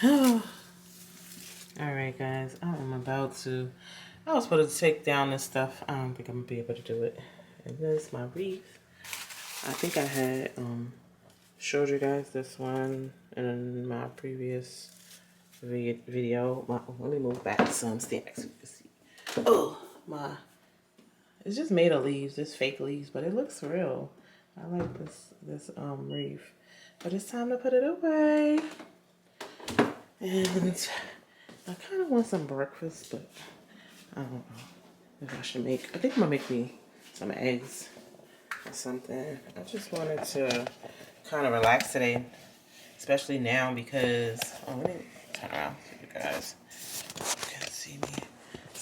Alright guys, I was supposed to take down this stuff. I don't think I'm gonna be able to do it. And this is my wreath. I think I had showed you guys this one in my previous video. Let me move back some sticks so you can see. Oh, it's just made of leaves, just fake leaves, but it looks real. I like this wreath. But it's time to put it away. And I kind of want some breakfast, but I don't know if I should make. I think I'm gonna make me some eggs or something. I just wanted to kind of relax today, especially now because let me turn around so you guys can see me.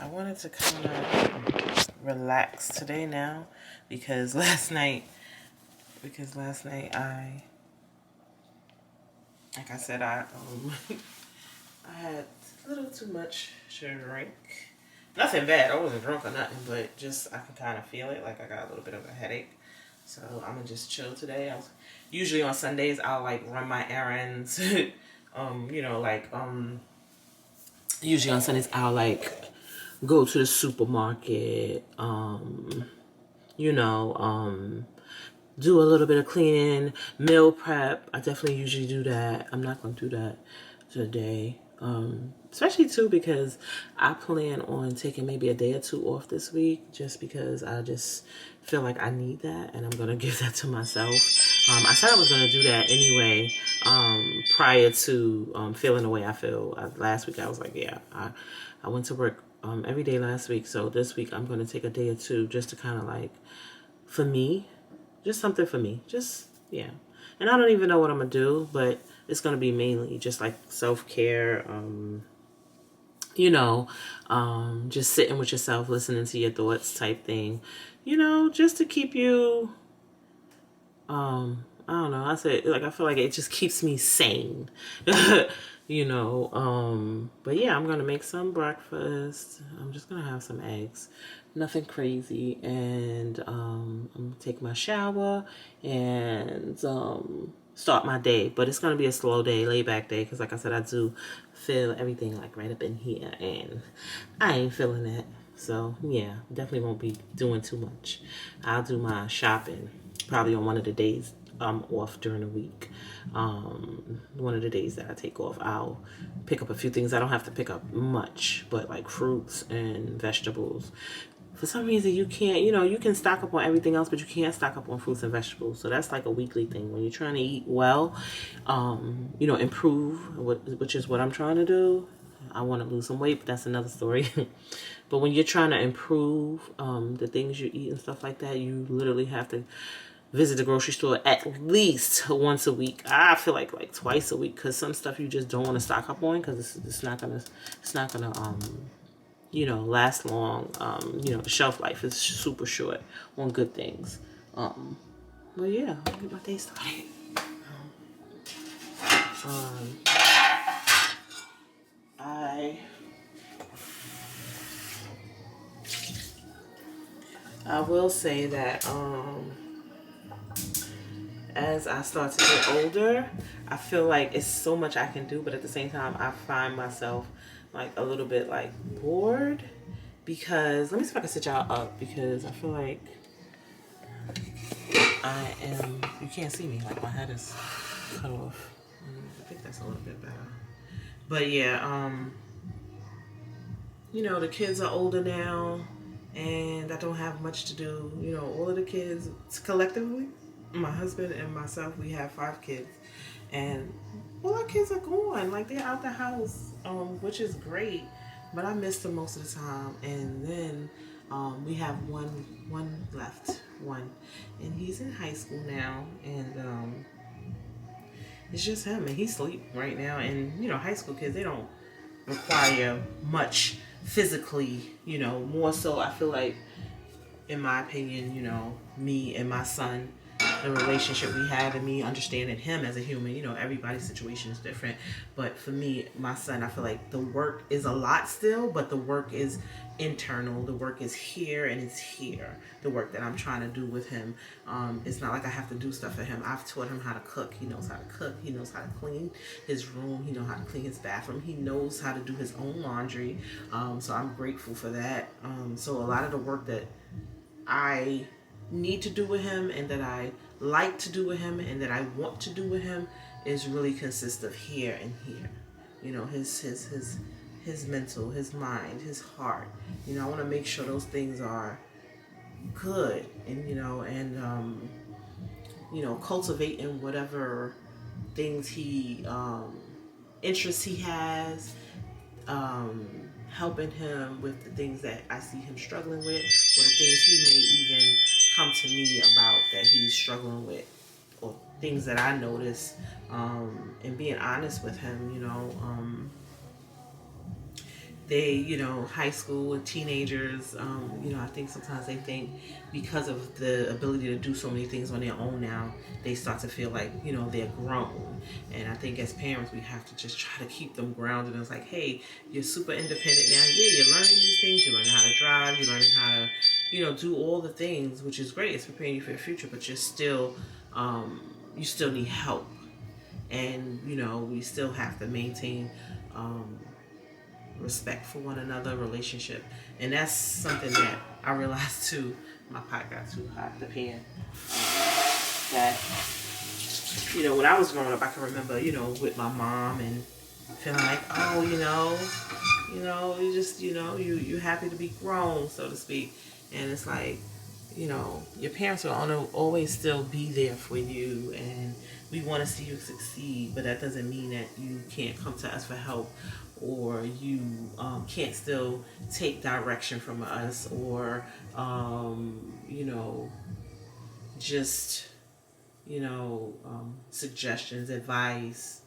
I wanted to kind of relax today now because last night I, like I said, I had a little too much to drink. Nothing bad. I wasn't drunk or nothing, but just I can kind of feel it. Like I got a little bit of a headache. So I'm gonna just chill today. Usually on Sundays I'll like run my errands. Usually on Sundays I'll like go to the supermarket. Do a little bit of cleaning, meal prep. I definitely usually do that. I'm not gonna do that today. Especially too because I plan on taking maybe a day or two off this week just because I just feel like I need that and I'm gonna give that to myself. I said I was gonna do that anyway prior to feeling the way I feel. Last week I was like, yeah, I went to work every day last week, so this week I'm gonna take a day or two just to kind of like, for me, just something for me, just, yeah. And I don't even know what I'm gonna do, but it's gonna be mainly just like self-care, just sitting with yourself, listening to your thoughts type thing, just to keep you, I don't know, I feel like it just keeps me sane, but yeah, I'm gonna make some breakfast. I'm just gonna have some eggs, nothing crazy, and I'm gonna take my shower and start my day. But it's gonna be a slow day, laid back day, because like I said, I do feel everything like right up in here, and I ain't feeling that. So yeah, definitely won't be doing too much. I'll do my shopping probably on one of the days I'm off during the week. One of the days that I take off, I'll pick up a few things. I don't have to pick up much, but like fruits and vegetables. For some reason, you can't, you can stock up on everything else, but you can't stock up on fruits and vegetables. So that's like a weekly thing. When you're trying to eat well, improve, which is what I'm trying to do. I want to lose some weight, but that's another story. But when you're trying to improve the things you eat and stuff like that, you literally have to visit the grocery store at least once a week. I feel like twice a week, because some stuff you just don't want to stock up on because it's not gonna last long. The shelf life is super short on good things. But yeah, I'll get my day started. I will say that as I start to get older, I feel like it's so much I can do, but at the same time, I find myself like a little bit like bored, because let me see if I can sit y'all up, because I feel like you can't see me, like my head is cut off. I think that's a little bit better. But yeah, the kids are older now, and I don't have much to do. All of the kids collectively, my husband and myself, we have 5 kids, and all our kids are gone. Like, they're out the house, which is great, but I miss them most of the time. And then we have one left, and he's in high school now, and it's just him, and he's asleep right now. And high school kids, they don't require much physically, more so I feel like, in my opinion, me and my son, the relationship we have and me understanding him as a human. You know, everybody's situation is different. But for me, my son, I feel like the work is a lot still, but the work is internal. The work is here and it's here. The work that I'm trying to do with him. It's not like I have to do stuff for him. I've taught him how to cook. He knows how to cook. He knows how to clean his room. He knows how to clean his bathroom. He knows how to do his own laundry. So I'm grateful for that. So a lot of the work that I need to do with him and that I like to do with him and that I want to do with him is really consists of here and here. You know, his mental, his mind, his heart. You know, I want to make sure those things are good and cultivating whatever things he interests he has, helping him with the things that I see him struggling with, or the things he may even come to me about that he's struggling with, or things that I notice, and being honest with him. High school and teenagers, I think sometimes they think because of the ability to do so many things on their own now, they start to feel like, they're grown. And I think as parents, we have to just try to keep them grounded. And it's like, hey, you're super independent now. Yeah, you're learning these things. You're learning how to drive. You're learning how to, do all the things, which is great. It's preparing you for the future, but you're still, you still need help. And, we still have to maintain, respect for one another, relationship. And that's something that I realized too. My pot got too hot, the pan. That, when I was growing up, I can remember, with my mom and feeling like, oh, you just, you happy to be grown, so to speak. And it's like, your parents will always still be there for you, and we want to see you succeed, but that doesn't mean that you can't come to us for help, or you can't still take direction from us, or, just, suggestions, advice.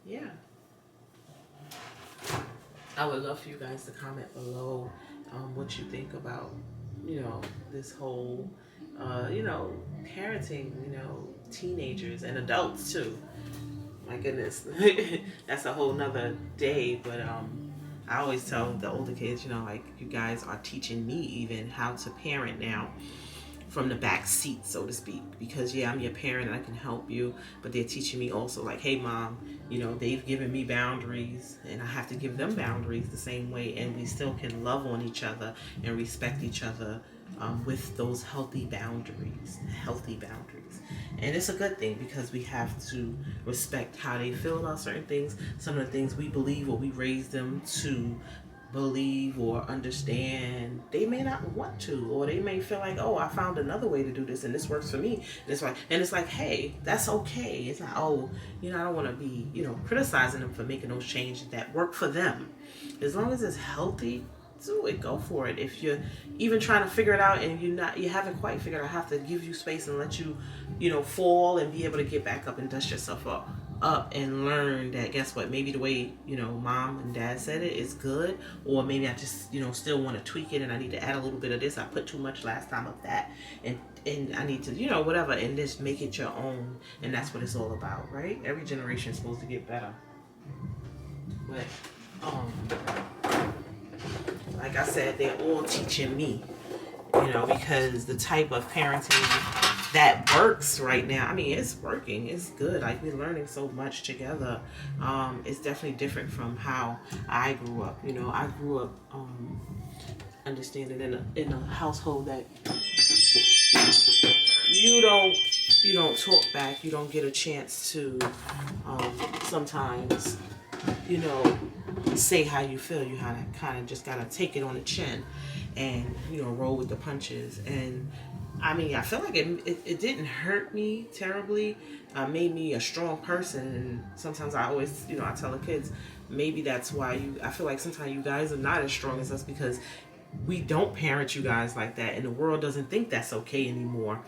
Yeah. I would love for you guys to comment below what you think about, this whole, parenting, teenagers and adults too. My goodness, that's a whole nother day. But I always tell the older kids, like, you guys are teaching me even how to parent now, from the back seat, so to speak. Because yeah, I'm your parent and I can help you, but they're teaching me also, like, hey mom, they've given me boundaries and I have to give them boundaries the same way, and we still can love on each other and respect each other with those healthy boundaries. And it's a good thing, because we have to respect how they feel about certain things, some of the things we believe or we raise them to believe or understand. They may not want to, or they may feel like, oh, I found another way to do this and this works for me. And it's like, hey, that's okay. It's not, oh, I don't want to be, criticizing them for making those changes that work for them. As long as it's healthy, do it, go for it. If you're even trying to figure it out and you haven't quite figured out, I have to give you space and let you, fall and be able to get back up and dust yourself up and learn that, guess what, maybe the way, mom and dad said it is good, or maybe I just, still want to tweak it and I need to add a little bit of this. I put too much last time of that, and I need to, whatever, and just make it your own. And that's what it's all about, right? Every generation is supposed to get better. But like I said, they're all teaching me, because the type of parenting that works right now, I mean, it's working, it's good. Like, we're learning so much together. It's definitely different from how I grew up. I grew up understanding in a household that you don't talk back. You don't get a chance to sometimes, say how you feel. You kind of just gotta take it on the chin and roll with the punches. And I mean, I feel like it didn't hurt me terribly. Made me a strong person. And sometimes I always, I tell the kids, maybe that's why I feel like sometimes you guys are not as strong as us, because we don't parent you guys like that, and the world doesn't think that's okay anymore.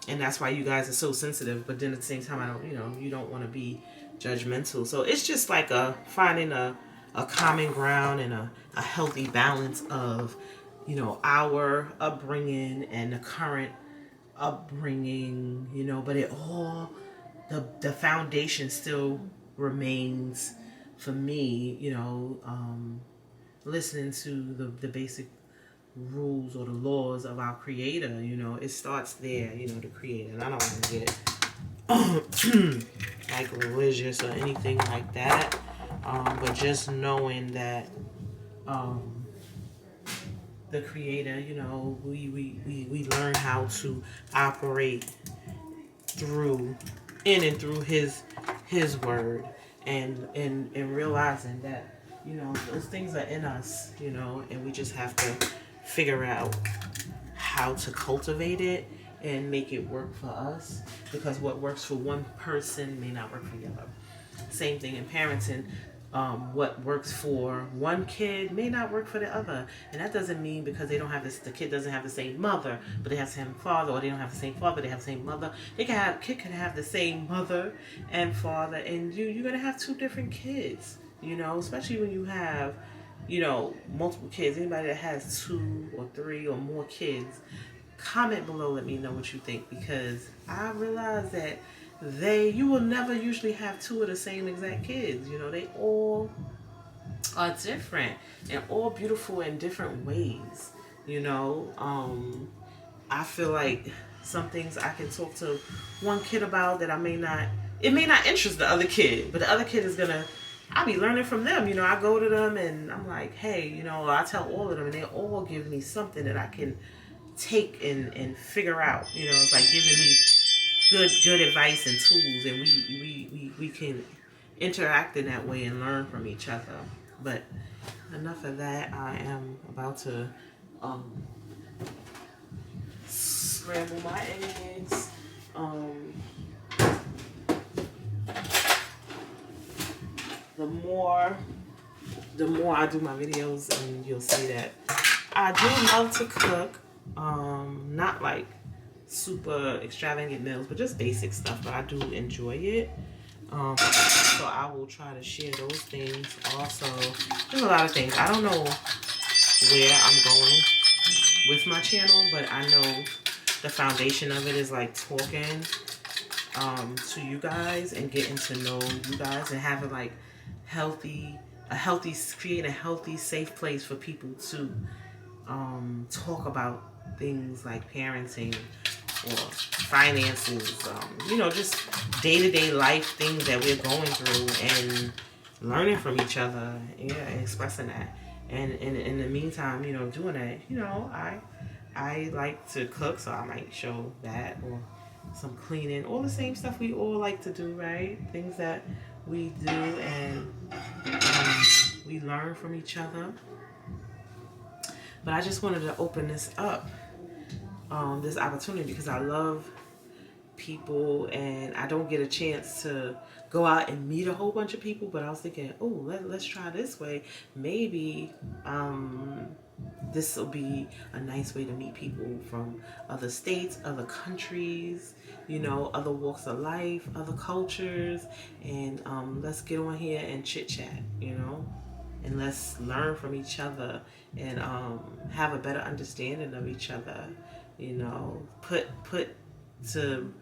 And that's why you guys are so sensitive. But then at the same time, I don't, you don't want to be judgmental. So it's just like finding a common ground and a healthy balance of, our upbringing and the current upbringing, you know, but it all, the foundation still remains for me, you know, listening to the basic rules or the laws of our creator. You know, it starts there, you know, the creator. And I don't want to get like religious or anything like that, but just knowing that the creator, you know, we learn how to operate through, in and through his word, and realizing that, you know, those things are in us, you know, and we just have to figure out how to cultivate it and make it work for us, because what works for one person may not work for the other. Same thing in parenting. What works for one kid may not work for the other, and that doesn't mean because they don't have this, the kid doesn't have the same mother, but they have the same father, or they don't have the same father, they have the same mother. Kid can have the same mother and father, and you're gonna have two different kids. You know, especially when you have, you know, multiple kids. Anybody that has 2 or 3 or more kids, comment below, let me know what you think, because I realize that you will never usually have 2 of the same exact kids. You know, they all are different and all beautiful in different ways. You know, I feel like some things I can talk to one kid about that it may not interest the other kid, but the other kid is gonna, I'll be learning from them. You know, I go to them and I'm like, hey, you know, I tell all of them and they all give me something that I can take and figure out. You know, it's like giving me good advice and tools, and we can interact in that way and learn from each other. But enough of that. I am about to scramble my eggs. The more I do my videos, and you'll see that I do love to cook. Not like super extravagant meals, but just basic stuff. But I do enjoy it. So I will try to share those things. Also, there's a lot of things. I don't know where I'm going with my channel, but I know the foundation of it is like talking to you guys and getting to know you guys and having like create a healthy, safe place for people to talk about things like parenting or finances, you know, just day-to-day life things that we're going through, and learning from each other, yeah, and expressing that. And in the meantime, you know, doing that, you know, I like to cook, so I might show that, or some cleaning, all the same stuff we all like to do, right? Things that we do, and we learn from each other. But I just wanted to open this up, this opportunity, because I love people and I don't get a chance to go out and meet a whole bunch of people. But I was thinking, oh, let's try this way. Maybe this will be a nice way to meet people from other states, other countries, you know, other walks of life, other cultures, and let's get on here and chit chat, you know, and let's learn from each other and have a better understanding of each other, you know, put to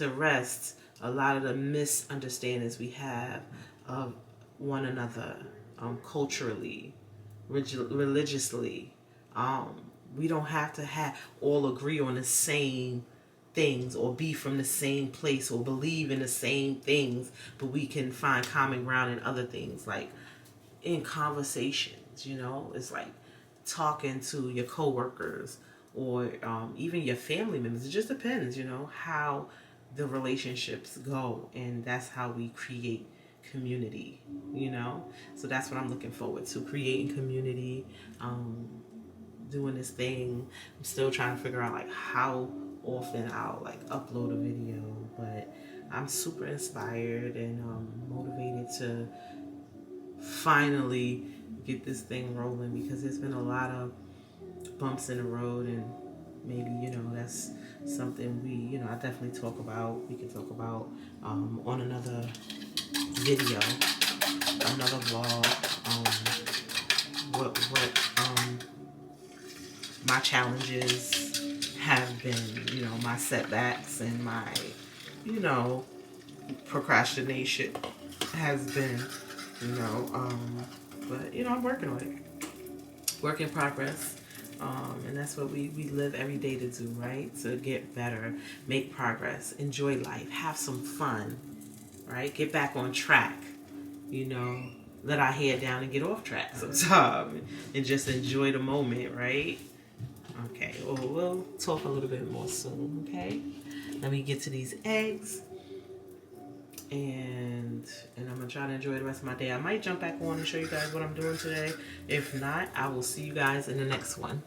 rest a lot of the misunderstandings we have of one another, culturally, religiously. We don't have to all agree on the same things or be from the same place or believe in the same things, but we can find common ground in other things, like in conversations, you know. It's like talking to your coworkers or even your family members. It just depends, you know, how the relationships go, and that's how we create community, you know. So that's what I'm looking forward to, creating community, doing this thing. I'm still trying to figure out like how often I'll like upload a video, but I'm super inspired and motivated to finally get this thing rolling, because there's been a lot of bumps in the road, and maybe, you know, that's something we can talk about on another video, another vlog, what my challenges have been, you know, my setbacks and my, you know, procrastination has been, you know, but, you know, I'm working on it. Work in progress. And that's what we live every day to do, right? To get better, make progress, enjoy life, have some fun, right? Get back on track, you know, let our head down and get off track sometimes and just enjoy the moment, right? Okay, well, we'll talk a little bit more soon, okay? Let me get to these eggs and I'm gonna try to enjoy the rest of my day. I might jump back on and show you guys what I'm doing today. If not, I will see you guys in the next one.